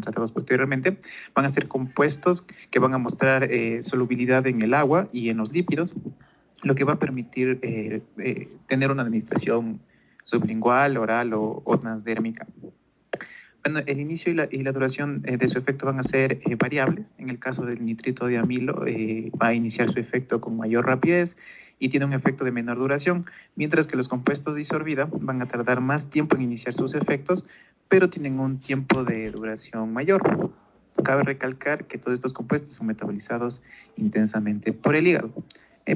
tratados posteriormente, van a ser compuestos que van a mostrar solubilidad en el agua y en los lípidos, lo que va a permitir tener una administración sublingual, oral o transdérmica. Bueno, el inicio y la duración de su efecto van a ser variables. En el caso del nitrito de amilo, va a iniciar su efecto con mayor rapidez y tiene un efecto de menor duración, mientras que los compuestos de isorbida van a tardar más tiempo en iniciar sus efectos, pero tienen un tiempo de duración mayor. Cabe recalcar que todos estos compuestos son metabolizados intensamente por el hígado.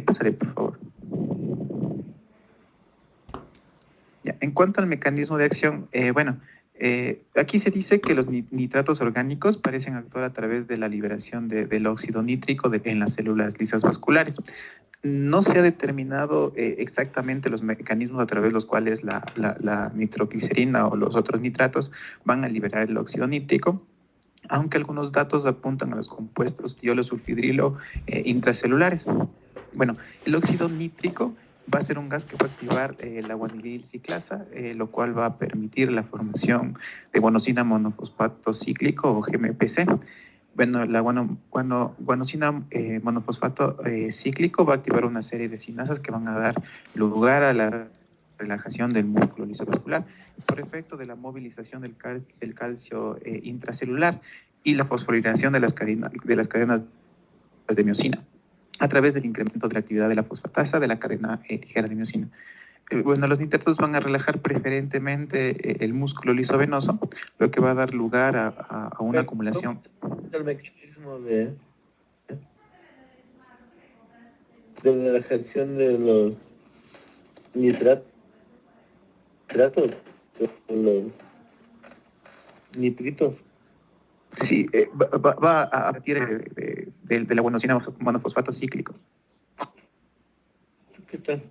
Pasaré, por favor. Ya, en cuanto al mecanismo de acción, aquí se dice que los nitratos orgánicos parecen actuar a través de la liberación del óxido nítrico en las células lisas vasculares. No se ha determinado exactamente los mecanismos a través de los cuales la nitroglicerina o los otros nitratos van a liberar el óxido nítrico, aunque algunos datos apuntan a los compuestos tiolo-sulfidrilo intracelulares. Bueno, el óxido nítrico va a ser un gas que va a activar la guanilil ciclasa, lo cual va a permitir la formación de guanosina monofosfato cíclico o GMPC. Bueno, la guanosina monofosfato cíclico va a activar una serie de sinasas que van a dar lugar a la relajación del músculo lisovascular por efecto de la movilización del calcio intracelular y la fosforilación de las cadenas de miosina a través del incremento de la actividad de la fosfatasa de la cadena ligera de miosina. Bueno, los nitratos van a relajar preferentemente el músculo lisovenoso, lo que va a dar lugar a una acumulación. ¿Cómo es el mecanismo de relajación de los nitratos, los nitritos? Sí, va a partir de la guanosina monofosfato cíclico. ¿Qué tal?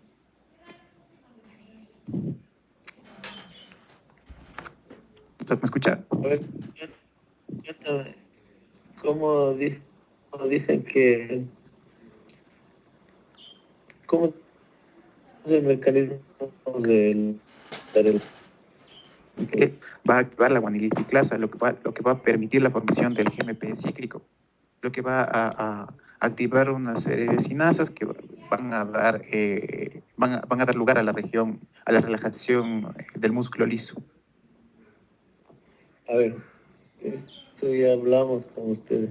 ¿Me escucha? A ver, ¿cómo dicen que... ¿Cómo es el mecanismo del... Va a activar la guanilil ciclasa, lo que va a permitir la formación del GMP cíclico, lo que va a activar una serie de sinasas que van a dar lugar a la relajación del músculo liso. A ver, esto ya hablamos con ustedes.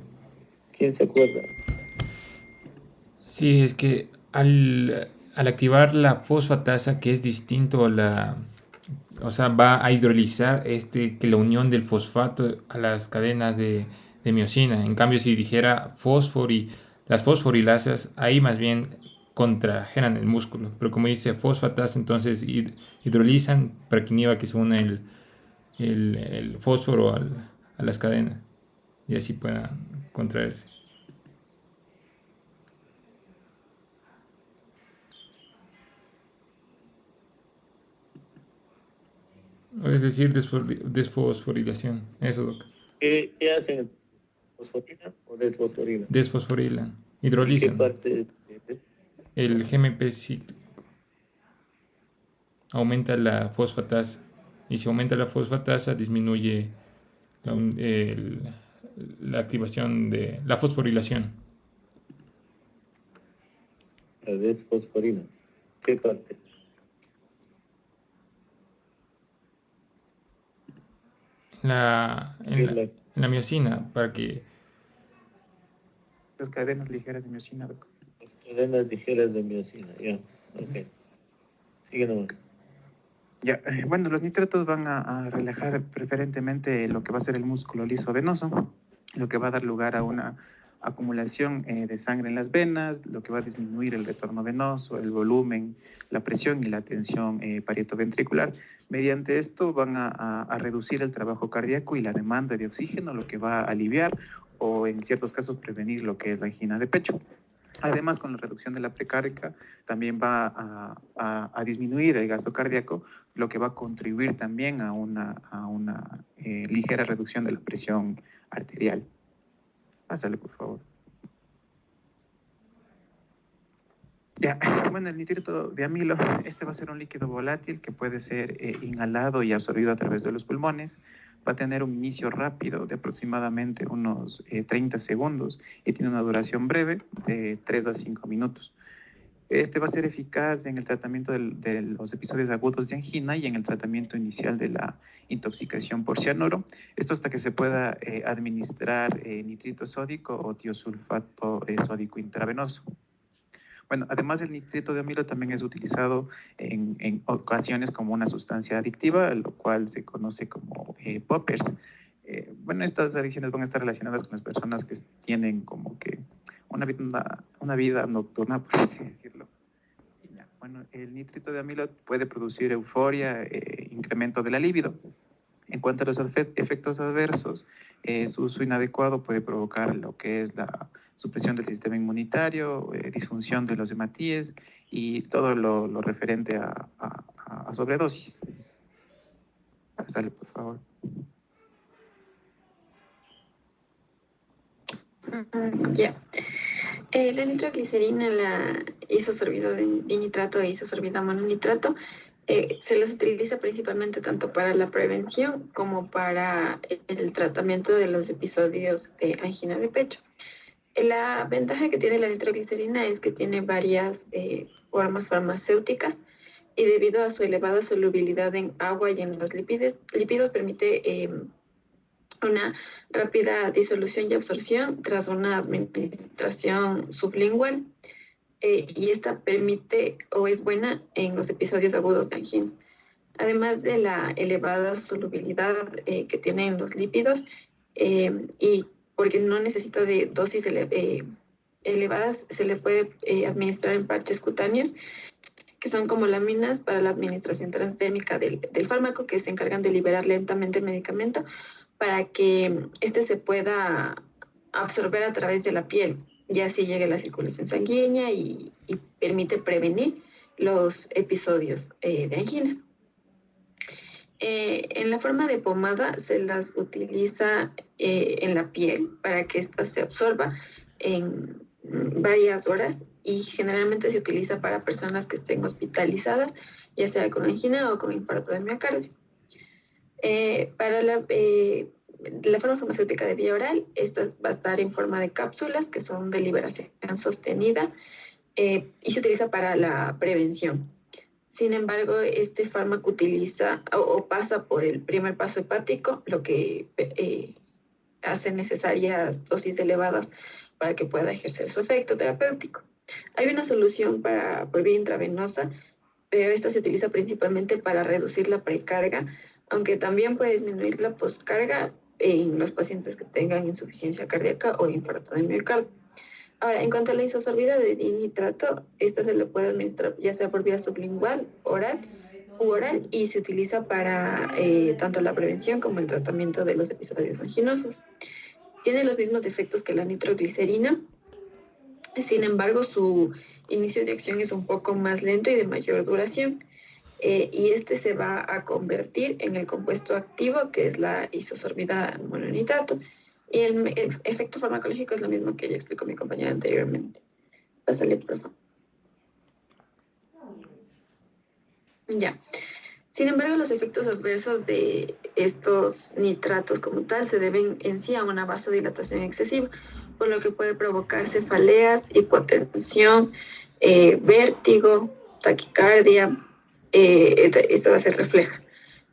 ¿Quién se acuerda? Sí, es que al activar la fosfatasa, que es distinto a o sea, va a hidrolizar que la unión del fosfato a las cadenas de miosina. En cambio, si dijera las fosforilasas, ahí más bien contrajeran el músculo. Pero como dice fosfatasa, entonces hidrolizan para que inhiba que se une el fósforo a las cadenas y así pueda contraerse. Es decir, desfosforilación. Eso, Doc. ¿Qué hacen? ¿Fosforina o desfosforina? Desfosforilan. ¿Y qué Hidrolizan. parte? El GMP cíclico aumenta la fosfatasa. Y si aumenta la fosfatasa, disminuye la activación de la fosforilación. La desfosforina. ¿Qué parte? En la miosina, para que... Las cadenas ligeras de miosina. Las cadenas ligeras de miosina, ya. Ok. Sigue nomás. Ya, bueno, los nitratos van a relajar preferentemente lo que va a ser el músculo liso venoso, lo que va a dar lugar a una acumulación de sangre en las venas, lo que va a disminuir el retorno venoso, el volumen, la presión y la tensión parieto-ventricular. Mediante esto van a reducir el trabajo cardíaco y la demanda de oxígeno, lo que va a aliviar o en ciertos casos prevenir lo que es la angina de pecho. Además, con la reducción de la precárdica, también va a disminuir el gasto cardíaco, lo que va a contribuir también a una ligera reducción de la presión arterial. Pásale, por favor. Ya, bueno, el nitrito de amilo, este va a ser un líquido volátil que puede ser inhalado y absorbido a través de los pulmones. va a tener un inicio rápido de aproximadamente unos 30 segundos y tiene una duración breve de 3 a 5 minutos. Este va a ser eficaz en el tratamiento de los episodios agudos de angina y en el tratamiento inicial de la intoxicación por cianuro. Esto hasta que se pueda administrar nitrito sódico o tiosulfato sódico intravenoso. Bueno, además el nitrito de amilo también es utilizado en ocasiones como una sustancia adictiva, lo cual se conoce como poppers. Bueno, estas adicciones van a estar relacionadas con las personas que tienen como que una vida nocturna, por así decirlo. Bueno, el nitrito de amilo puede producir euforia, incremento de la libido. En cuanto a los efectos adversos, su uso inadecuado puede provocar lo que es la supresión del sistema inmunitario, disfunción de los hematíes y todo lo referente a sobredosis. Sale, por favor. Ya. La nitroglicerina, la isosorbido de dinitrato e isosorbida mononitrato, se las utiliza principalmente tanto para la prevención como para el tratamiento de los episodios de angina de pecho. La ventaja que tiene la nitroglicerina es que tiene varias formas farmacéuticas y debido a su elevada solubilidad en agua y en los lípidos permite una rápida disolución y absorción tras una administración sublingual y esta permite o es buena en los episodios agudos de angina. Además de la elevada solubilidad que tiene en los lípidos y porque no necesita de dosis elevadas, se le puede administrar en parches cutáneos que son como láminas para la administración transdérmica del fármaco que se encargan de liberar lentamente el medicamento para que éste se pueda absorber a través de la piel, ya así llegue a la circulación sanguínea y permite prevenir los episodios de angina. En la forma de pomada se las utiliza en la piel para que ésta se absorba en varias horas y generalmente se utiliza para personas que estén hospitalizadas, ya sea con angina o con infarto de miocardio. Para la forma farmacéutica de vía oral, esta va a estar en forma de cápsulas que son de liberación sostenida y se utiliza para la prevención. Sin embargo, este fármaco utiliza o pasa por el primer paso hepático, lo que hace necesarias dosis elevadas para que pueda ejercer su efecto terapéutico. Hay una solución por vía intravenosa, pero esta se utiliza principalmente para reducir la precarga, aunque también puede disminuir la postcarga en los pacientes que tengan insuficiencia cardíaca o infarto de miocardio. Ahora, en cuanto a la isosorbida de dinitrato, esta se le puede administrar ya sea por vía sublingual, oral y se utiliza para tanto la prevención como el tratamiento de los episodios anginosos. Tiene los mismos efectos que la nitroglicerina, sin embargo, su inicio de acción es un poco más lento y de mayor duración. Y este se va a convertir en el compuesto activo que es la isosorbida mononitrato y el efecto farmacológico es lo mismo que ya explicó mi compañera anteriormente. Pásale, por favor. Ya. Sin embargo, los efectos adversos de estos nitratos como tal se deben en sí a una vasodilatación excesiva, por lo que puede provocar cefaleas, hipotensión, vértigo, taquicardia. Esto se refleja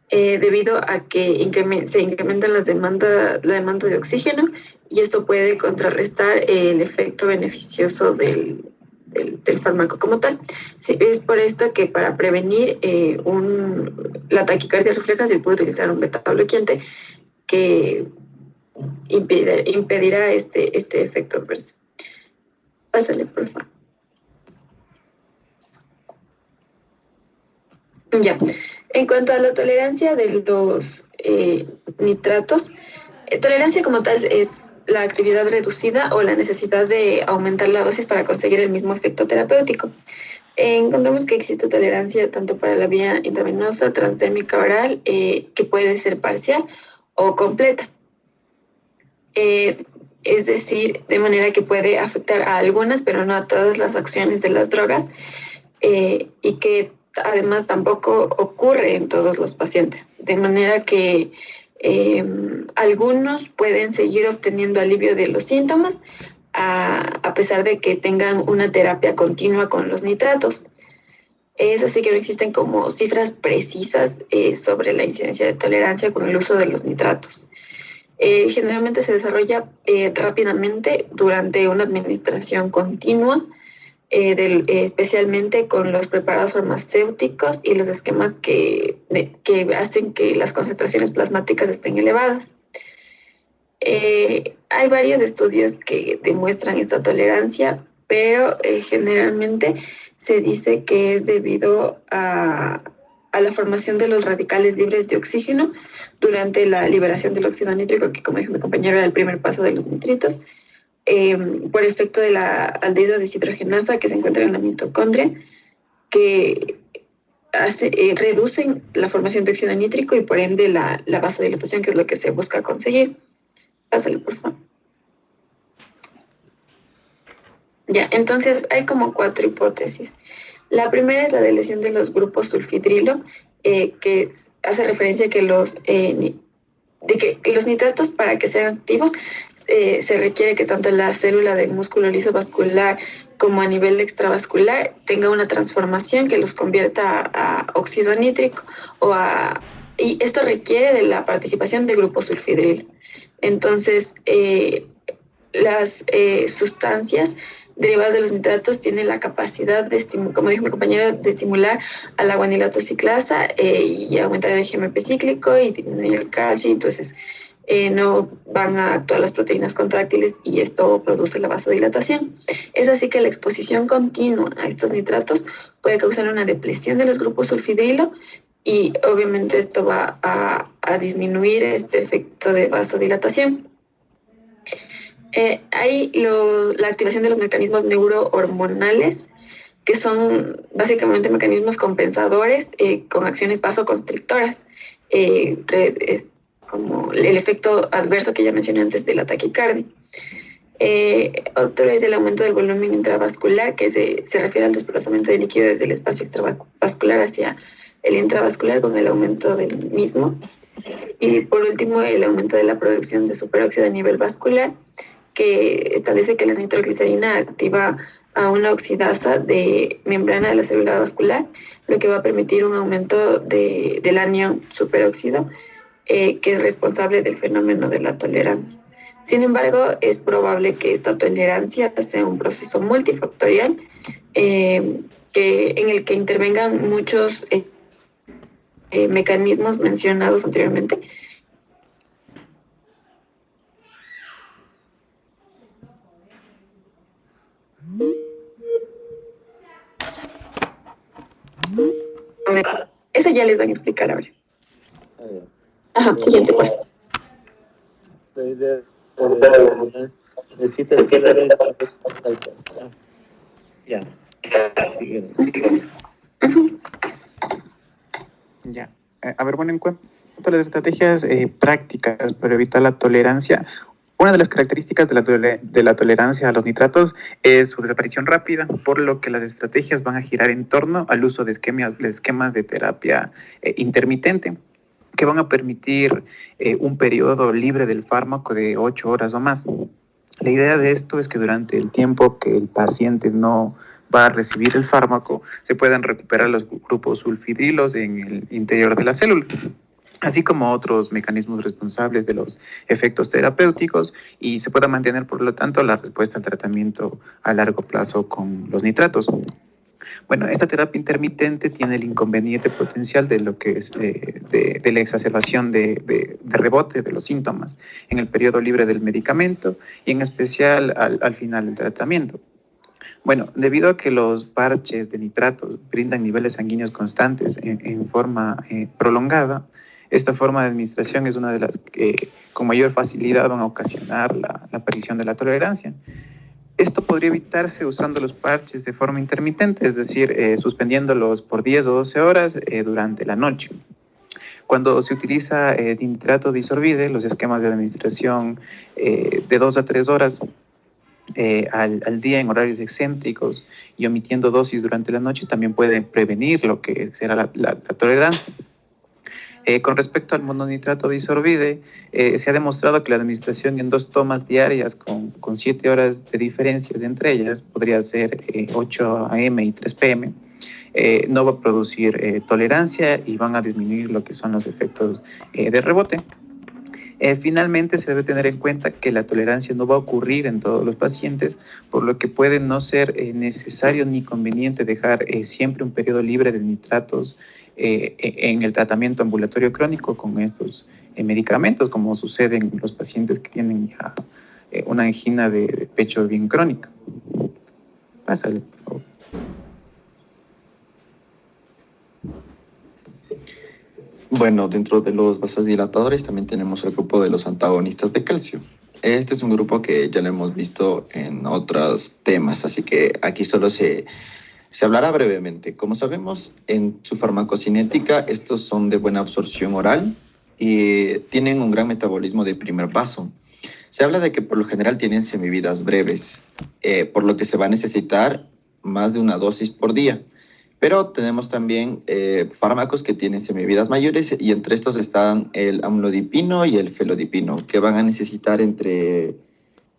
debido a que se incrementa la demanda de oxígeno y esto puede contrarrestar el efecto beneficioso del fármaco como tal. Sí, es por esto que para prevenir la taquicardia refleja se puede utilizar un beta-bloqueante que impedirá este efecto adverso. Pásale, por favor. Ya. En cuanto a la tolerancia de los nitratos, tolerancia como tal es la actividad reducida o la necesidad de aumentar la dosis para conseguir el mismo efecto terapéutico. Encontramos que existe tolerancia tanto para la vía intravenosa, transdérmica oral, que puede ser parcial o completa. Es decir, de manera que puede afectar a algunas, pero no a todas las acciones de las drogas, y que además tampoco ocurre en todos los pacientes, de manera que Algunos pueden seguir obteniendo alivio de los síntomas a pesar de que tengan una terapia continua con los nitratos. Es así que no existen como cifras precisas sobre la incidencia de tolerancia con el uso de los nitratos. Generalmente se desarrolla rápidamente durante una administración continua, especialmente con los preparados farmacéuticos y los esquemas que hacen que las concentraciones plasmáticas estén elevadas. Hay varios estudios que demuestran esta tolerancia, pero generalmente se dice que es debido a la formación de los radicales libres de oxígeno durante la liberación del óxido nítrico, que como dijo mi compañero era el primer paso de los nitritos, por efecto de la aldehído deshidrogenasa que se encuentra en la mitocondria, que reducen la formación de óxido nítrico y por ende la vasodilatación, que es lo que se busca conseguir. Pásale, por favor. Ya, entonces hay como 4 hipótesis. La primera es la de lesión de los grupos sulfidrilo, que hace referencia a que los nitratos, para que sean activos, se requiere que tanto la célula del músculo liso vascular como a nivel extravascular tenga una transformación que los convierta a óxido nítrico y esto requiere de la participación del grupo sulfidrilo. Entonces, las sustancias derivadas de los nitratos tienen la capacidad de, como dijo mi compañero, de estimular a la guanilato ciclasa y aumentar el GMP cíclico y disminuir el calcio. Entonces, no van a actuar las proteínas contráctiles y esto produce la vasodilatación. Es así que la exposición continua a estos nitratos puede causar una depresión de los grupos sulfidrilo y obviamente esto va a disminuir este efecto de vasodilatación. Hay la activación de los mecanismos neurohormonales, que son básicamente mecanismos compensadores con acciones vasoconstrictoras. Es como el efecto adverso que ya mencioné antes de la taquicardia. Otro es el aumento del volumen intravascular, que se refiere al desplazamiento de líquido desde el espacio extravascular hacia el intravascular con el aumento del mismo. Y por último, el aumento de la producción de superóxido a nivel vascular, que establece que la nitroglicerina activa a una oxidasa de membrana de la célula vascular, lo que va a permitir un aumento del anión superóxido, que es responsable del fenómeno de la tolerancia. Sin embargo, es probable que esta tolerancia sea un proceso multifactorial en el que intervengan muchos mecanismos mencionados anteriormente. Eso ya les van a explicar ahora. Ajá, siguiente, pues. La idea necesitas saber esta respuesta. Ya. Ya. A ver, bueno, en cuanto a las estrategias prácticas para evitar la tolerancia, una de las características de la tolerancia a los nitratos es su desaparición rápida, por lo que las estrategias van a girar en torno al uso de esquemas de terapia intermitente, que van a permitir un periodo libre del fármaco de 8 horas o más. La idea de esto es que durante el tiempo que el paciente no va a recibir el fármaco, se puedan recuperar los grupos sulfidrilos en el interior de la célula, así como otros mecanismos responsables de los efectos terapéuticos, y se pueda mantener, por lo tanto, la respuesta al tratamiento a largo plazo con los nitratos. Bueno, esta terapia intermitente tiene el inconveniente potencial de lo que es de la exacerbación de rebote de los síntomas en el periodo libre del medicamento y en especial al final del tratamiento. Bueno, debido a que los parches de nitratos brindan niveles sanguíneos constantes en forma prolongada, esta forma de administración es una de las que con mayor facilidad van a ocasionar la aparición de la tolerancia. Esto podría evitarse usando los parches de forma intermitente, es decir, suspendiéndolos por 10 o 12 horas durante la noche. Cuando se utiliza dinitrato disorbide, los esquemas de administración de 2 a 3 horas al día en horarios excéntricos y omitiendo dosis durante la noche también pueden prevenir lo que será la tolerancia. Con respecto al mononitrato de isorbide, se ha demostrado que la administración en 2 tomas diarias con 7 horas de diferencia entre ellas, podría ser 8 AM y 3 PM, no va a producir tolerancia y van a disminuir lo que son los efectos de rebote. Finalmente, se debe tener en cuenta que la tolerancia no va a ocurrir en todos los pacientes, por lo que puede no ser necesario ni conveniente dejar siempre un periodo libre de nitratos en el tratamiento ambulatorio crónico con estos medicamentos, como sucede en los pacientes que tienen ya una angina de pecho bien crónica. Pásale, por favor. Bueno, dentro de los vasodilatadores también tenemos el grupo de los antagonistas de calcio. Este es un grupo que ya lo hemos visto en otros temas, así que aquí solo se hablará brevemente. Como sabemos, en su farmacocinética, estos son de buena absorción oral y tienen un gran metabolismo de primer paso. Se habla de que por lo general tienen semividas breves, por lo que se va a necesitar más de una dosis por día. Pero tenemos también fármacos que tienen semividas mayores y entre estos están el amlodipino y el felodipino, que van a necesitar entre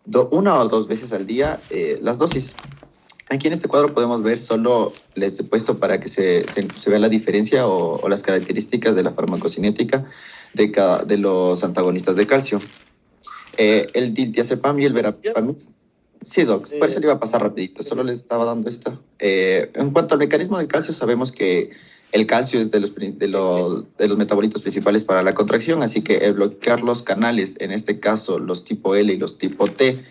1 o 2 veces al día las dosis. Aquí en este cuadro podemos ver, solo les he puesto para que se vea la diferencia o las características de la farmacocinética de los antagonistas de calcio. El diltiazepam y el verapamil. Sí, doc, por eso le iba a pasar rapidito, solo les estaba dando esto. En cuanto al mecanismo del calcio, sabemos que el calcio es de los metabolitos principales para la contracción, así que el bloquear los canales, en este caso los tipo L y los tipo T,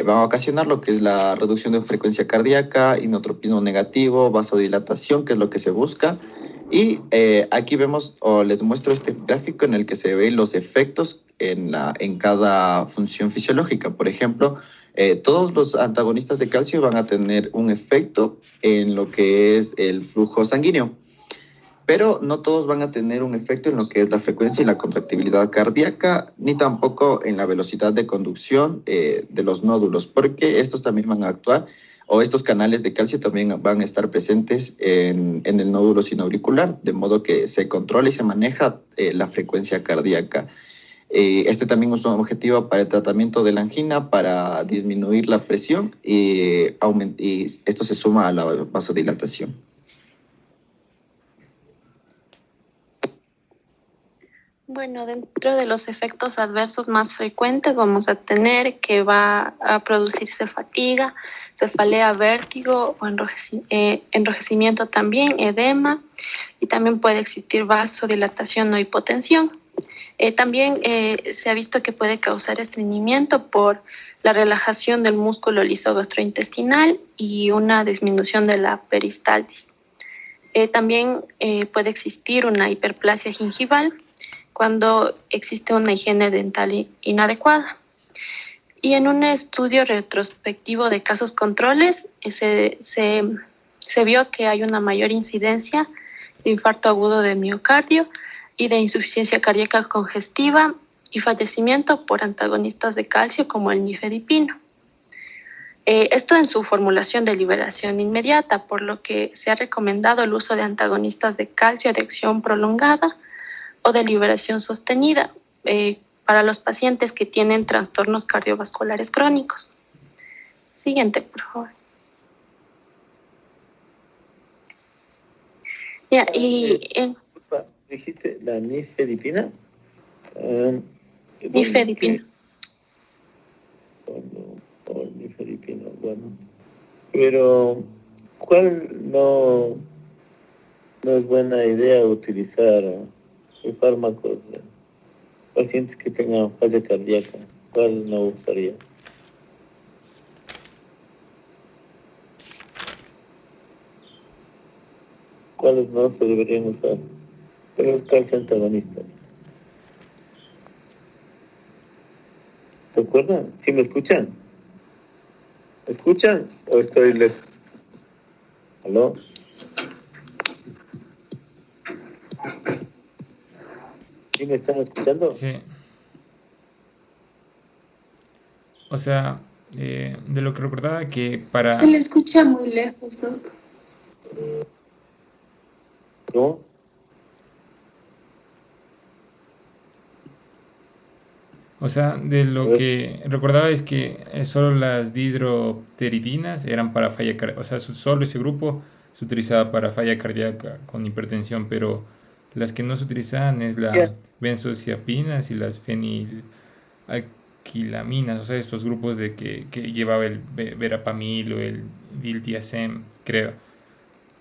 van a ocasionar lo que es la reducción de frecuencia cardíaca, inotropismo negativo, vasodilatación, que es lo que se busca. Y aquí vemos, o les muestro este gráfico en el que se ven los efectos en cada función fisiológica. Por ejemplo, todos los antagonistas de calcio van a tener un efecto en lo que es el flujo sanguíneo, pero no todos van a tener un efecto en lo que es la frecuencia y la contractibilidad cardíaca, ni tampoco en la velocidad de conducción de los nódulos, porque estos también van a actuar, o estos canales de calcio también van a estar presentes en el nódulo sinoauricular, de modo que se controla y se maneja la frecuencia cardíaca. Este también es un objetivo para el tratamiento de la angina, para disminuir la presión y esto se suma a la vasodilatación. Bueno, dentro de los efectos adversos más frecuentes vamos a tener que va a producirse fatiga, cefalea, vértigo o enrojecimiento también, edema, y también puede existir vasodilatación o hipotensión. También se ha visto que puede causar estreñimiento por la relajación del músculo liso gastrointestinal y una disminución de la peristaltis. También puede existir una hiperplasia gingival cuando existe una higiene dental inadecuada. Y en un estudio retrospectivo de casos controles se vio que hay una mayor incidencia de infarto agudo de miocardio y de insuficiencia cardíaca congestiva y fallecimiento por antagonistas de calcio como el nifedipino. Esto en su formulación de liberación inmediata, por lo que se ha recomendado el uso de antagonistas de calcio de acción prolongada o de liberación sostenida para los pacientes que tienen trastornos cardiovasculares crónicos. Siguiente, por favor. ¿Dijiste la nifedipina? Nifedipina. Nifedipina, bueno. Pero, ¿cuál no es buena idea utilizar fármacos de pacientes que tengan falla cardíaca? ¿Cuál no usaría? ¿Cuáles no se deberían usar? Pero los calcio antagonistas. ¿Se acuerdan? ¿Sí me escuchan? ¿Me escuchan o estoy lejos? ¿Aló? ¿Sí me están escuchando? Sí. O sea, de lo que recordaba que para... Se le escucha muy lejos, ¿no? ¿Cómo? O sea, de lo que recordaba es que solo las dihidropteridinas eran para falla cardíaca, o sea, solo ese grupo se utilizaba para falla cardíaca con hipertensión, pero las que no se utilizaban es Ya, la benzodiazepinas y las fenilquilaminas, o sea, estos grupos de que llevaba el verapamil o el diltiazem, creo,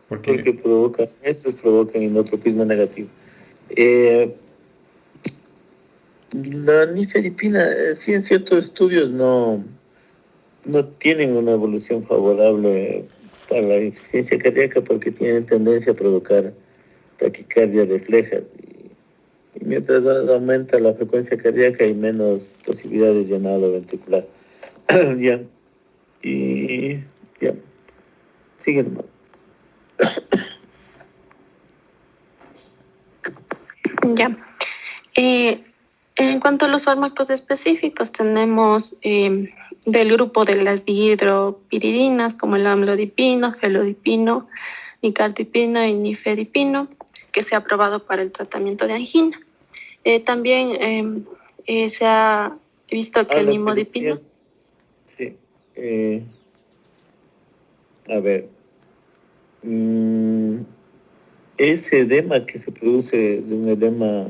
porque porque estos provocan inotropismo negativo. Eh, la nifedipina, sí, en ciertos estudios no tienen una evolución favorable para la insuficiencia cardíaca porque tienen tendencia a provocar taquicardia refleja. Y mientras aumenta la frecuencia cardíaca hay menos posibilidades de llenado ventricular. Ya, y ya, sigue nomás. Ya. En cuanto a los fármacos específicos, tenemos del grupo de las dihidropiridinas como el amlodipino, felodipino, nicardipino y nifedipino, que se ha aprobado para el tratamiento de angina. También se ha visto que el nimodipino... Sí. A ver. Ese edema que se produce es un edema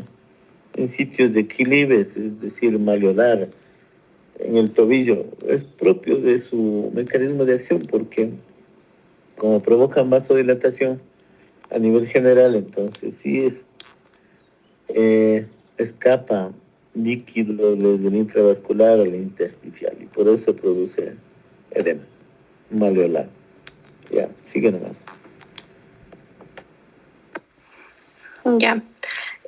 en sitios de Quilibes, es decir, malleolar, en el tobillo, es propio de su mecanismo de acción porque como provocan vasodilatación a nivel general, entonces sí escapa líquido desde el intravascular al intersticial y por eso produce edema malleolar. Ya, sigue nomás. Ya.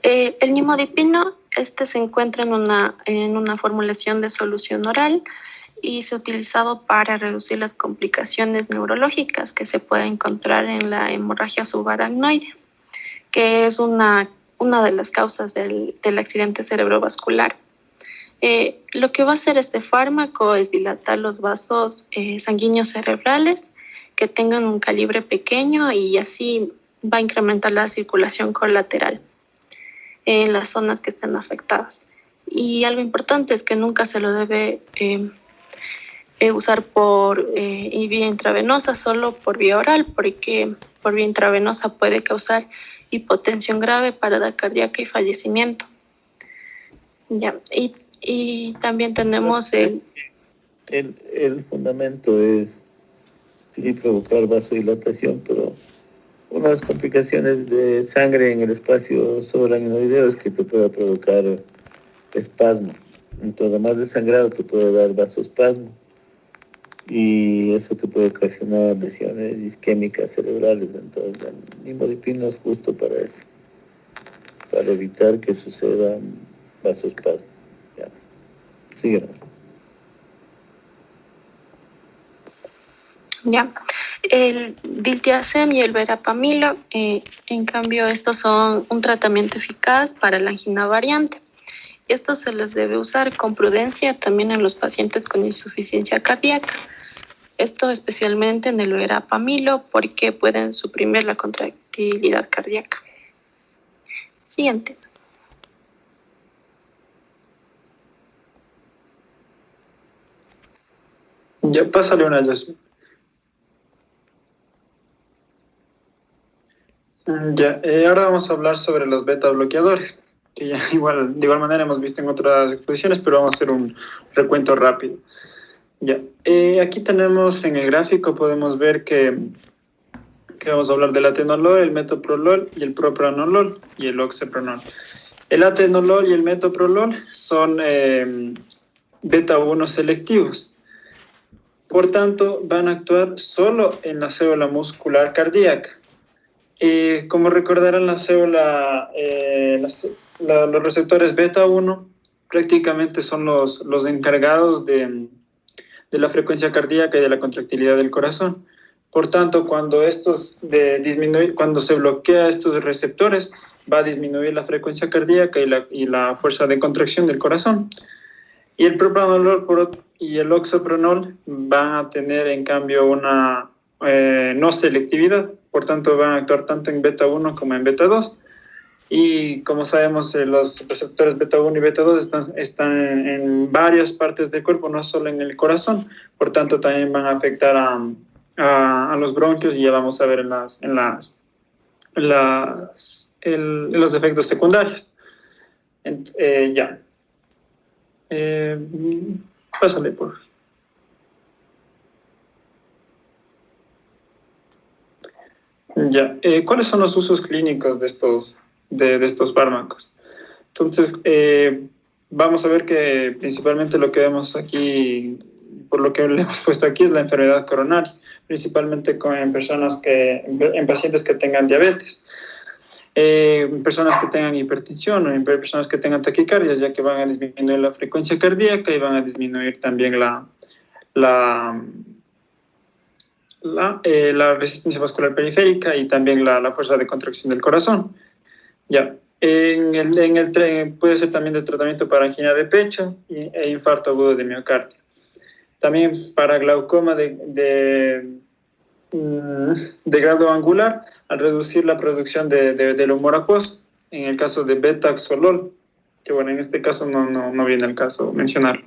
El nimodipino, se encuentra en una formulación de solución oral y se ha utilizado para reducir las complicaciones neurológicas que se pueden encontrar en la hemorragia subaracnoide, que es una de las causas del accidente cerebrovascular. Lo que va a hacer este fármaco es dilatar los vasos sanguíneos cerebrales que tengan un calibre pequeño y así va a incrementar la circulación colateral en las zonas que estén afectadas. Y algo importante es que nunca se lo debe usar por vía intravenosa, solo por vía oral, porque por vía intravenosa puede causar hipotensión grave, parada cardíaca y fallecimiento. Ya. Y también tenemos el fundamento es sí provocar vasodilatación, pero unas complicaciones de sangre en el espacio subaracnoideo es que te puede provocar espasmo. Entonces, además de sangrado, te puede dar vasoespasmo. Y eso te puede ocasionar lesiones isquémicas cerebrales. Entonces, el nimodipino es justo para eso, para evitar que suceda vasoespasmo. Ya. Síguenos. Ya. El diltiazem y el verapamilo, en cambio, estos son un tratamiento eficaz para la angina variante. Esto se les debe usar con prudencia también en los pacientes con insuficiencia cardíaca. Esto especialmente en el verapamilo porque pueden suprimir la contractilidad cardíaca. Siguiente. Ya, pásale una luz. Ya, ahora vamos a hablar sobre los beta bloqueadores, que ya de igual manera hemos visto en otras exposiciones, pero vamos a hacer un recuento rápido. Ya, aquí tenemos en el gráfico, podemos ver que vamos a hablar del atenolol, el metoprolol y el propranolol y el oxepronol. El atenolol y el metoprolol son beta 1 selectivos. Por tanto, van a actuar solo en la célula muscular cardíaca. Como recordarán, la célula, los receptores beta 1 prácticamente son los encargados de la frecuencia cardíaca y de la contractilidad del corazón. Por tanto, cuando se bloquea estos receptores, va a disminuir la frecuencia cardíaca y la fuerza de contracción del corazón. Y el propranolol y el oxepronol van a tener, en cambio, una no selectividad. Por tanto, van a actuar tanto en beta 1 como en beta 2. Y como sabemos, los receptores beta 1 y beta 2 están en varias partes del cuerpo, no solo en el corazón. Por tanto, también van a afectar a los bronquios, y ya vamos a ver en los efectos secundarios. Ya. Pásale, por favor. Ya. ¿Cuáles son los usos clínicos de estos fármacos? Entonces, vamos a ver que principalmente lo que vemos aquí, por lo que le hemos puesto aquí, es la enfermedad coronaria, principalmente en pacientes que tengan diabetes, personas que tengan hipertensión o en personas que tengan taquicardias, ya que van a disminuir la frecuencia cardíaca y van a disminuir también la resistencia vascular periférica y también la fuerza de contracción del corazón. Ya. Puede ser también de tratamiento para angina de pecho e infarto agudo de miocardio. También para glaucoma de grado angular, al reducir la producción del humor acuoso, en el caso de betaxolol, que bueno, en este caso no viene al caso mencionarlo.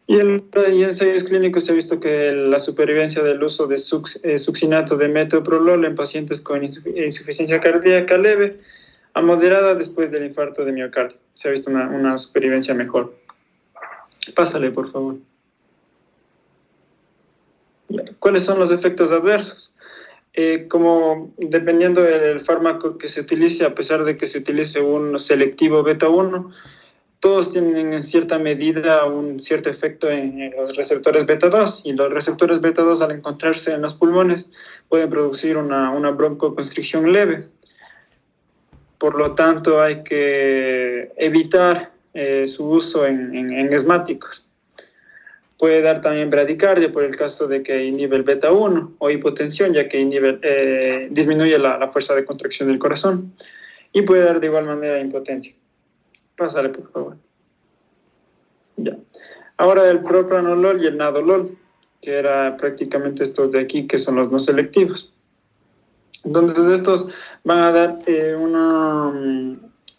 Y en ensayos clínicos se ha visto que la supervivencia del uso de succinato de metoprolol en pacientes con insuficiencia cardíaca leve a moderada después del infarto de miocardio. Se ha visto una supervivencia mejor. Pásale, por favor. ¿Cuáles son los efectos adversos? Como dependiendo del fármaco que se utilice, a pesar de que se utilice un selectivo beta 1, todos tienen en cierta medida un cierto efecto en los receptores beta 2, y los receptores beta 2, al encontrarse en los pulmones, pueden producir una broncoconstricción leve. Por lo tanto, hay que evitar su uso en asmáticos. Puede dar también bradicardia por el caso de que inhibe el beta 1, o hipotensión, ya que disminuye la fuerza de contracción del corazón. Y puede dar de igual manera impotencia. Pásale, por favor. Ya. Ahora el propranolol y el nadolol, que era prácticamente estos de aquí, que son los no selectivos. Entonces estos van a dar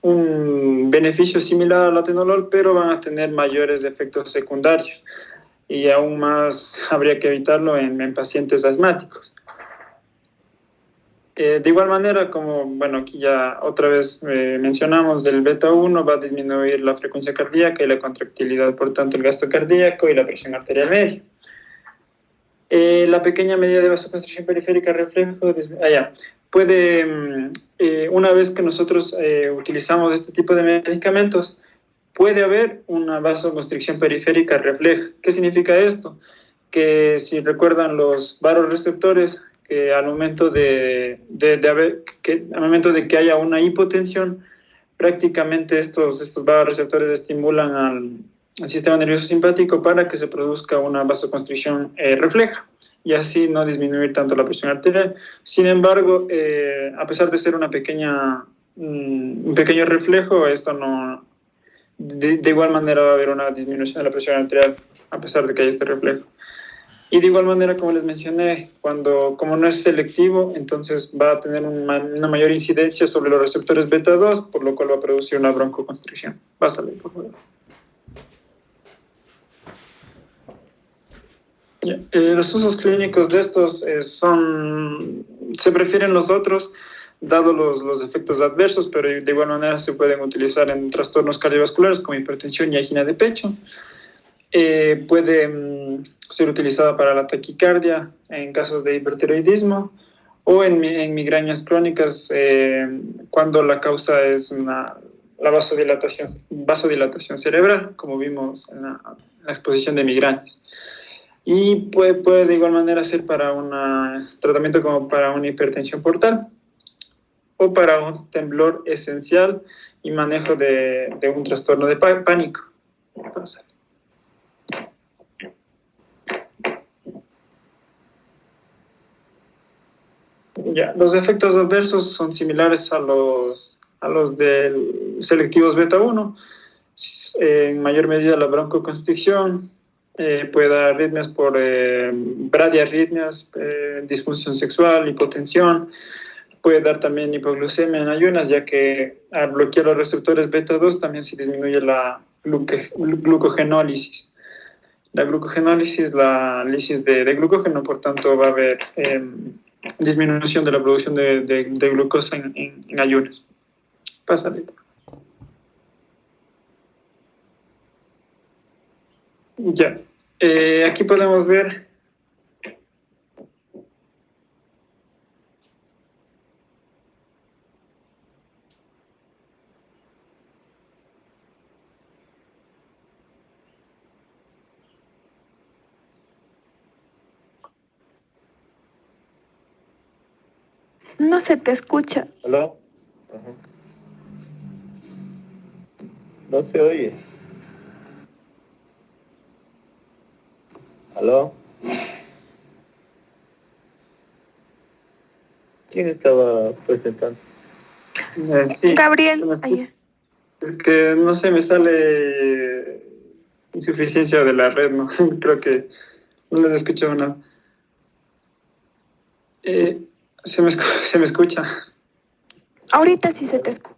un beneficio similar al atenolol, pero van a tener mayores efectos secundarios. Y aún más habría que evitarlo en pacientes asmáticos. De igual manera, como bueno, aquí ya otra vez mencionamos, el beta 1 va a disminuir la frecuencia cardíaca y la contractilidad, por tanto el gasto cardíaco y la presión arterial media. La pequeña medida de vasoconstricción periférica reflejo puede, una vez que nosotros utilizamos este tipo de medicamentos, puede haber una vasoconstricción periférica refleja. ¿Qué significa esto? Que si recuerdan los vasoreceptores, que al momento de que haya una hipotensión, prácticamente estos vasoreceptores estimulan al sistema nervioso simpático para que se produzca una vasoconstricción refleja, y así no disminuir tanto la presión arterial. Sin embargo, a pesar de ser un pequeño reflejo, esto no... De igual manera va a haber una disminución de la presión arterial a pesar de que haya este reflejo. Y de igual manera, como les mencioné, como no es selectivo, entonces va a tener una mayor incidencia sobre los receptores beta 2, por lo cual va a producir una broncoconstricción. Pásale, por favor. Los usos clínicos de estos se prefieren los otros, dado los efectos adversos, pero de igual manera se pueden utilizar en trastornos cardiovasculares como hipertensión y angina de pecho. Puede ser utilizada para la taquicardia en casos de hipertiroidismo, o en migrañas crónicas cuando la causa es la vasodilatación cerebral, como vimos en la exposición de migrañas. Y puede de igual manera ser para un tratamiento como para una hipertensión portal, o para un temblor esencial y manejo de un trastorno de pánico. Ya, los efectos adversos son similares a los de selectivos beta 1. En mayor medida la broncoconstricción, puede dar arritmias por bradiarritmias, disfunción sexual, hipotensión, puede dar también hipoglucemia en ayunas, ya que al bloquear los receptores beta 2 también se disminuye la glucogenólisis. La glucogenólisis, la lisis de glucógeno, por tanto va a haber disminución de la producción de glucosa en ayunas. Pásale. Ya. Aquí podemos ver No se te escucha. ¿Aló? Ajá. No se oye. ¿Aló? ¿Quién estaba presentando? sí, Gabriel. es que no se me sale insuficiencia de la red, ¿no? Creo que no les escuchaba nada. Se me escucha. Ahorita sí se te escucha.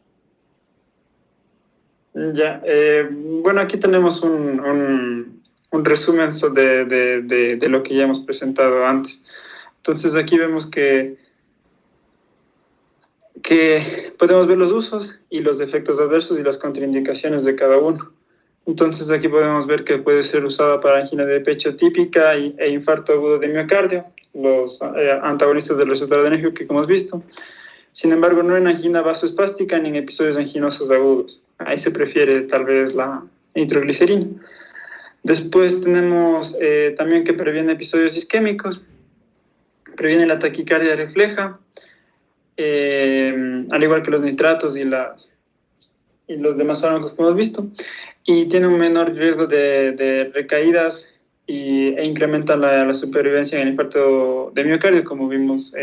Ya, bueno, aquí tenemos un resumen de lo que ya hemos presentado antes. Entonces aquí vemos que podemos ver los usos y los efectos adversos y las contraindicaciones de cada uno. Entonces aquí podemos ver que puede ser usada para angina de pecho típica e infarto agudo de miocardio, los antagonistas del receptor adrenérgico que hemos visto. Sin embargo, no en angina vasoespástica ni en episodios anginosos agudos. Ahí se prefiere tal vez la nitroglicerina. Después tenemos también que previene episodios isquémicos, previene la taquicardia refleja, al igual que los nitratos y los demás fármacos que hemos visto, y tiene un menor riesgo de recaídas e incrementa la supervivencia en el infarto de miocardio, como vimos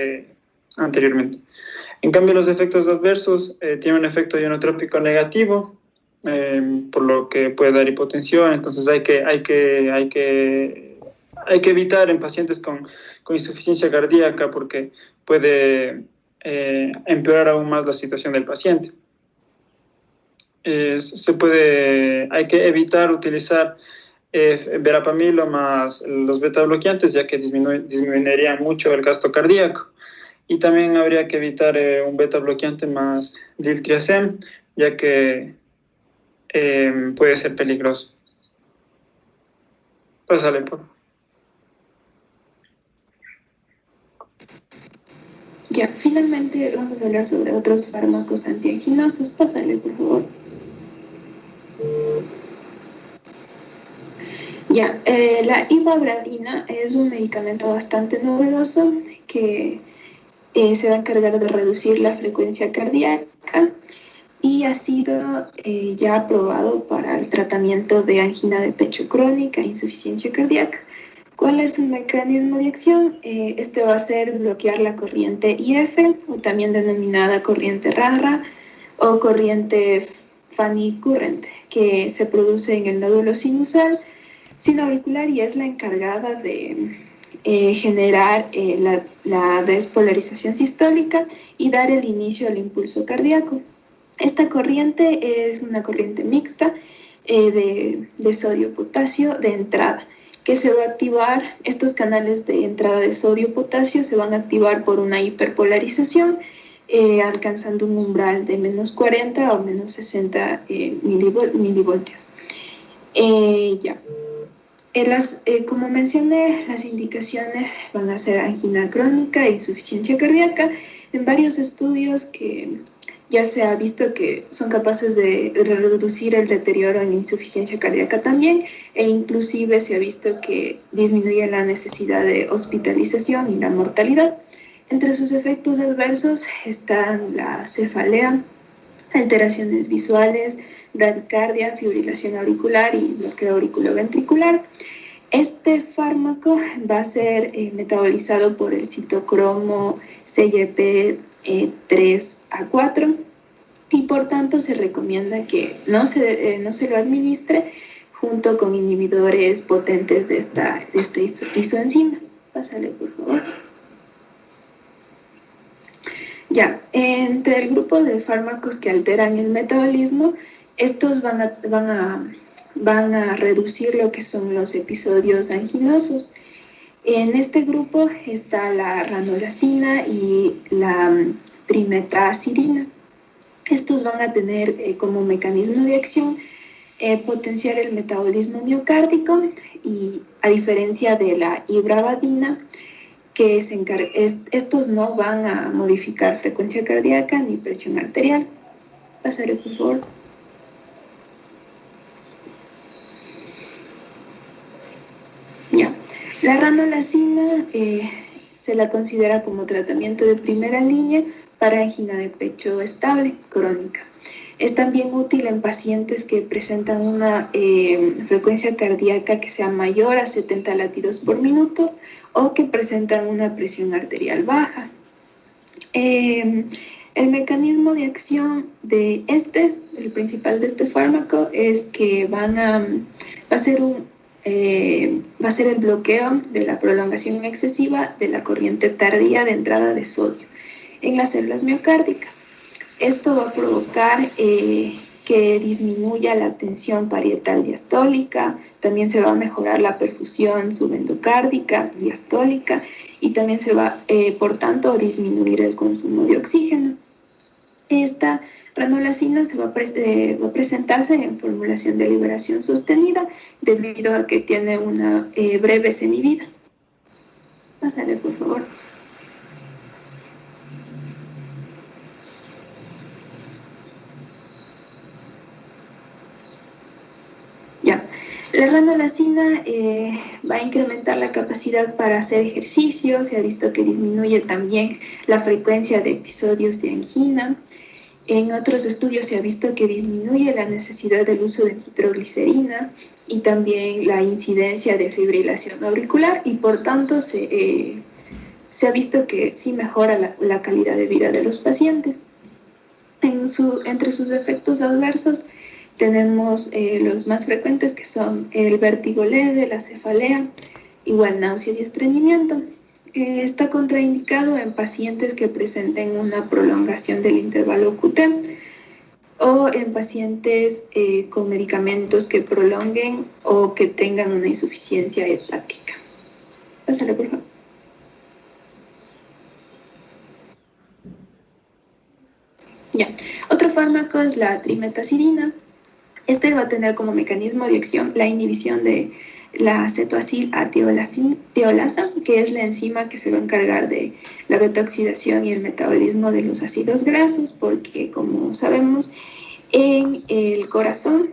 anteriormente. En cambio, los efectos adversos tienen un efecto ionotrópico negativo, por lo que puede dar hipotensión. Entonces hay que evitar en pacientes con insuficiencia cardíaca, porque puede empeorar aún más la situación del paciente. Hay que evitar utilizar verapamilo más los beta bloqueantes, ya que disminuirían mucho el gasto cardíaco. Y también habría que evitar un beta bloqueante más diltiazem, ya que puede ser peligroso. Pásale, por favor. Ya, finalmente vamos a hablar sobre otros fármacos antianginosos. Pásale, por favor. Ya, la ivabradina es un medicamento bastante novedoso que se va a encargar de reducir la frecuencia cardíaca y ha sido ya aprobado para el tratamiento de angina de pecho crónica e insuficiencia cardíaca. ¿Cuál es su mecanismo de acción? Este va a ser bloquear la corriente IF, o también denominada corriente RARA o corriente Fanny Current, que se produce en el nódulo sinusal sinoauricular y es la encargada de generar la despolarización sistólica y dar el inicio al impulso cardíaco. Esta corriente es una corriente mixta de sodio-potasio de entrada, que se va a activar. Estos canales de entrada de sodio-potasio se van a activar por una hiperpolarización, alcanzando un umbral de menos 40 o menos 60 milivoltios. Como mencioné, las indicaciones van a ser angina crónica e insuficiencia cardíaca. En varios estudios que ya se ha visto que son capaces de reducir el deterioro en insuficiencia cardíaca también, e inclusive se ha visto que disminuye la necesidad de hospitalización y la mortalidad. Entre sus efectos adversos están la cefalea, alteraciones visuales, bradicardia, fibrilación auricular y bloqueo auriculoventricular. Este fármaco va a ser metabolizado por el citocromo CYP3A4 y por tanto se recomienda que no se lo administre junto con inhibidores potentes de esta isoenzima. Pásale, por favor. Ya, entre el grupo de fármacos que alteran el metabolismo, estos van a reducir lo que son los episodios anginosos. En este grupo está la ranolazina y la trimetazidina. Estos van a tener como mecanismo de acción potenciar el metabolismo miocárdico y a diferencia de la ibravadina, que estos no van a modificar frecuencia cardíaca ni presión arterial. Pásale, por favor. Ya. La ranolazina se la considera como tratamiento de primera línea para angina de pecho estable, crónica. Es también útil en pacientes que presentan una frecuencia cardíaca que sea mayor a 70 latidos por minuto o que presentan una presión arterial baja. El mecanismo de acción de el principal de este fármaco, es que va a ser el bloqueo de la prolongación excesiva de la corriente tardía de entrada de sodio en las células miocárdicas. Esto va a provocar que disminuya la tensión parietal diastólica, también se va a mejorar la perfusión subendocárdica diastólica y también se va, por tanto, a disminuir el consumo de oxígeno. Esta ranolazina va a presentarse en formulación de liberación sostenida debido a que tiene una breve semivida. Pásale, por favor. Ya. La ranolazina va a incrementar la capacidad para hacer ejercicio. Se ha visto que disminuye también la frecuencia de episodios de angina. En otros estudios se ha visto que disminuye la necesidad del uso de nitroglicerina y también la incidencia de fibrilación auricular y por tanto se ha visto que sí mejora la calidad de vida de los pacientes. Entre sus efectos adversos tenemos los más frecuentes, que son el vértigo leve, la cefalea, igual náuseas y estreñimiento. Está contraindicado en pacientes que presenten una prolongación del intervalo QT o en pacientes con medicamentos que prolonguen o que tengan una insuficiencia hepática. Pásale, por favor. Ya. Otro fármaco es la trimetazidina. Este va a tener como mecanismo de acción la inhibición de la cetoacil-A-tiolasa, que es la enzima que se va a encargar de la beta-oxidación y el metabolismo de los ácidos grasos, porque como sabemos, en el corazón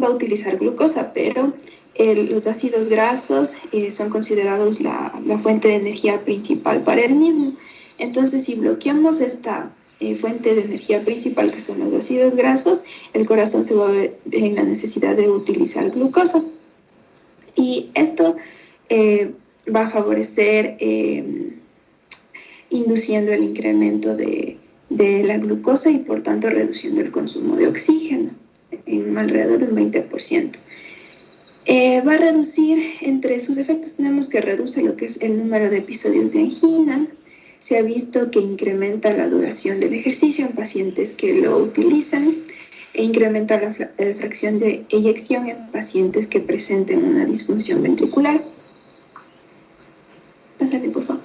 va a utilizar glucosa, pero los ácidos grasos son considerados la fuente de energía principal para el mismo. Entonces, si bloqueamos esta fuente de energía principal, que son los ácidos grasos, el corazón se va a ver en la necesidad de utilizar glucosa. Y esto va a favorecer induciendo el incremento de la glucosa y por tanto reduciendo el consumo de oxígeno en alrededor del 20%. Va a reducir, entre sus efectos tenemos que reduce lo que es el número de episodios de angina. Se ha visto que incrementa la duración del ejercicio en pacientes que lo utilizan e incrementa la fracción de eyección en pacientes que presenten una disfunción ventricular. Pásale, por favor.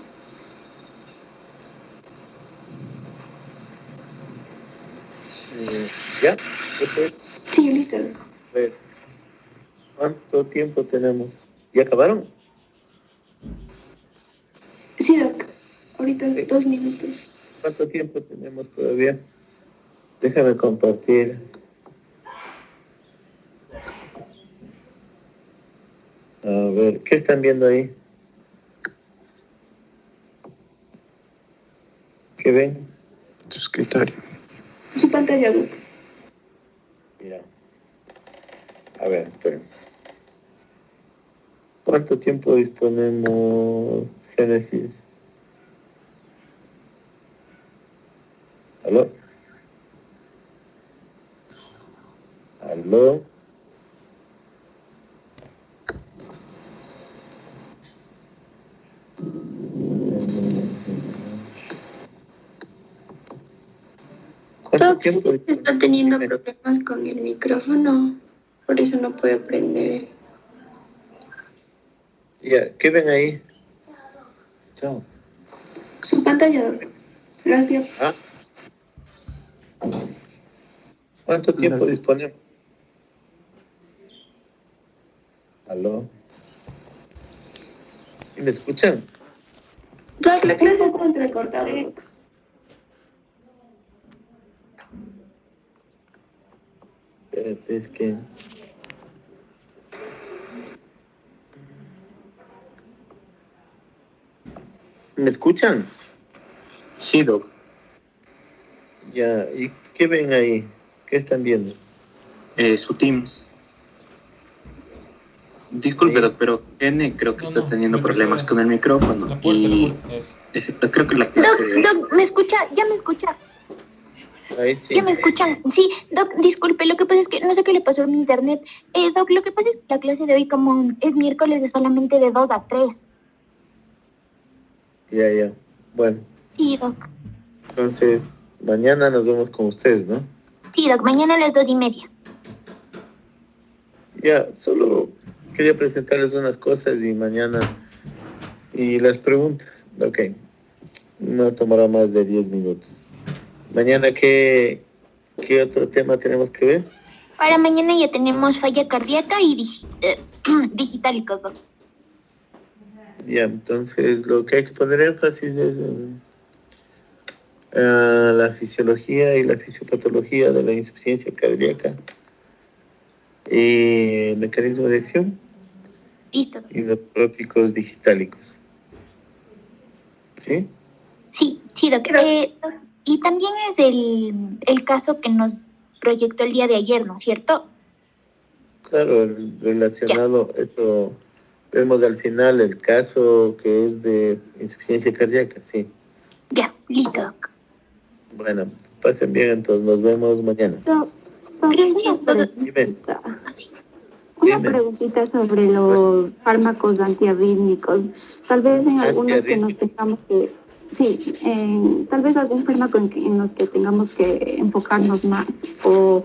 ¿Ya? Entonces, Sí, listo. a ver, ¿cuánto tiempo tenemos? ¿Ya acabaron? Sí, doc. Ahorita Sí. 2 minutos. ¿Cuánto tiempo tenemos todavía? Déjame compartir. A ver, ¿qué están viendo ahí? ¿Qué ven? Su escritorio. Su pantalla, doc. Mira. A ver, esperen. ¿Cuánto tiempo disponemos, Génesis? ¿Aló? ¿Aló? ¿Cuánto Doc, tiempo? se está teniendo problemas con el micrófono, por eso no puede prender. Ya, ¿qué ven ahí? Chao. Su pantalla, Doc. Gracias. ¿Ah? ¿Cuánto tiempo disponemos? ¿Aló? ¿Sí me escuchan? Doc, la clase está entrecortada, Doc. Espérate, es que... ¿Me escuchan? Sí, Doc. Ya, ¿y qué ven ahí? ¿Qué están viendo? Su Teams. Disculpe, Sí. Doc, pero N creo que No, está no, teniendo me problemas refiero con el micrófono. La puerta, Y la puerta. creo que la clase de hoy... Doc, ¿me escucha? ¿Ya me escucha? Ahí sí. ¿Ya me escuchan? Sí, Doc, disculpe, lo que pasa es que no sé qué le pasó a mi internet. Doc, lo que pasa es que la clase de hoy, como es miércoles, es solamente de 2 a 3. Ya. Bueno, Sí, Doc. entonces, mañana nos vemos con ustedes, ¿no? Sí, Doc, mañana a las 2:30. Ya, solo quería presentarles unas cosas y mañana... Y las preguntas. Ok. No tomará más de 10 minutos. Mañana, ¿qué otro tema tenemos que ver? Para mañana ya tenemos falla cardíaca y digitálicos, Doc. Ya, entonces lo que hay que poner énfasis es en la fisiología y la fisiopatología de la insuficiencia cardíaca y mecanismo de acción Listo, Doc. y los trópicos digitálicos. ¿Sí? Sí, Doc. Doc, y también es el caso que nos proyectó el día de ayer, ¿no es cierto? Claro, relacionado, eso vemos al final el caso que es de insuficiencia cardíaca, sí. Ya, listo, Doc. Bueno, pasen bien, entonces nos vemos mañana. Gracias, Doc. Dime. Así. Una Dime. preguntita sobre los fármacos antiarrítmicos. Tal vez en algunos que nos tengamos que... Sí, tal vez algún fármaco en los que tengamos que enfocarnos más o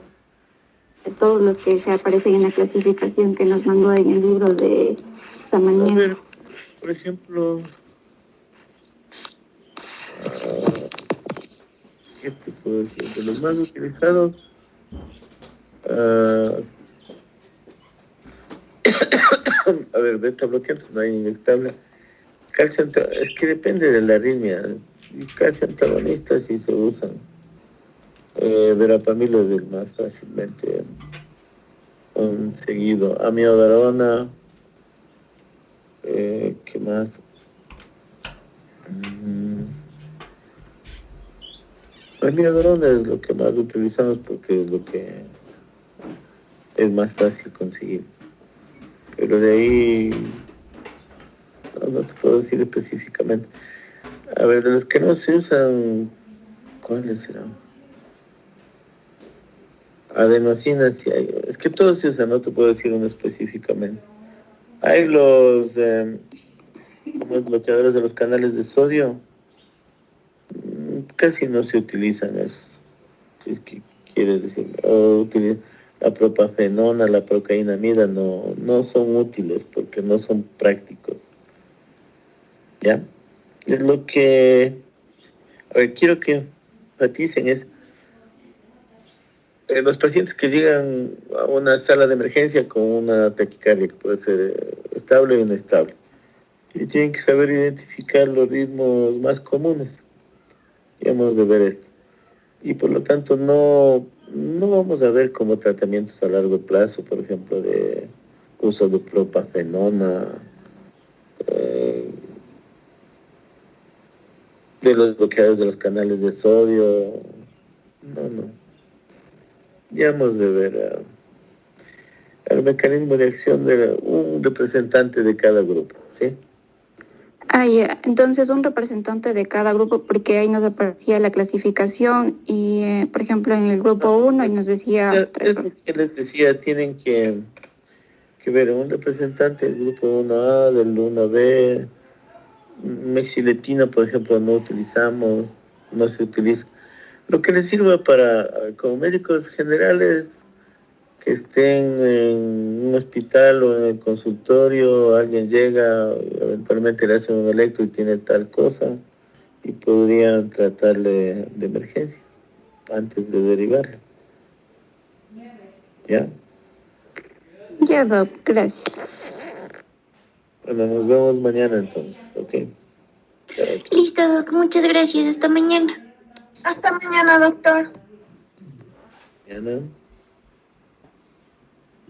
de todos los que se aparecen en la clasificación que nos mandó en el libro de A Samaniego. ver, por ejemplo, ¿qué te puedo decir? De los más utilizados, a ver, beta bloqueantes no hay inyectable. Calcio es que depende de la arritmia. Y calcio antagonistas sí se usan. Verapamil es el más fácilmente conseguido. Amiodarona, ¿qué más? Amiodarona es lo que más utilizamos porque es lo que es más fácil conseguir. Pero de ahí no te puedo decir específicamente. A ver, de los que no se usan, ¿cuáles serán? Adenosina sí hay. Es que todos se usan, no te puedo decir uno específicamente. Hay los bloqueadores de los canales de sodio. Casi no se utilizan esos. ¿Qué quieres decir? O la propafenona, la procainamida no son útiles porque no son prácticos. ¿Ya? Es lo que... A ver, quiero que enfaticen es... los pacientes que llegan a una sala de emergencia con una taquicardia que puede ser estable o inestable, y tienen que saber identificar los ritmos más comunes. Y hemos de ver esto. Y por lo tanto no vamos a ver como tratamientos a largo plazo, por ejemplo, de uso de propafenona, de los bloqueadores de los canales de sodio. No. Ya hemos de ver el mecanismo de acción de un representante de cada grupo, ¿sí? Ya. Entonces un representante de cada grupo, porque ahí nos aparecía la clasificación y, por ejemplo, en el grupo 1 y nos decía... Es lo que les decía, tienen que ver un representante del grupo 1A, del 1B. Mexiletina, por ejemplo, no se utiliza. Lo que les sirva para, como médicos generales, que estén en un hospital o en el consultorio, alguien llega, eventualmente le hacen un electro y tiene tal cosa, y podrían tratarle de emergencia antes de derivarlo. ¿Ya? Ya, Doc, gracias. Bueno, nos vemos mañana entonces, ¿ok? Chao, chao. Listo, Doc. Muchas gracias. Hasta mañana. Hasta mañana, doctor. Mañana.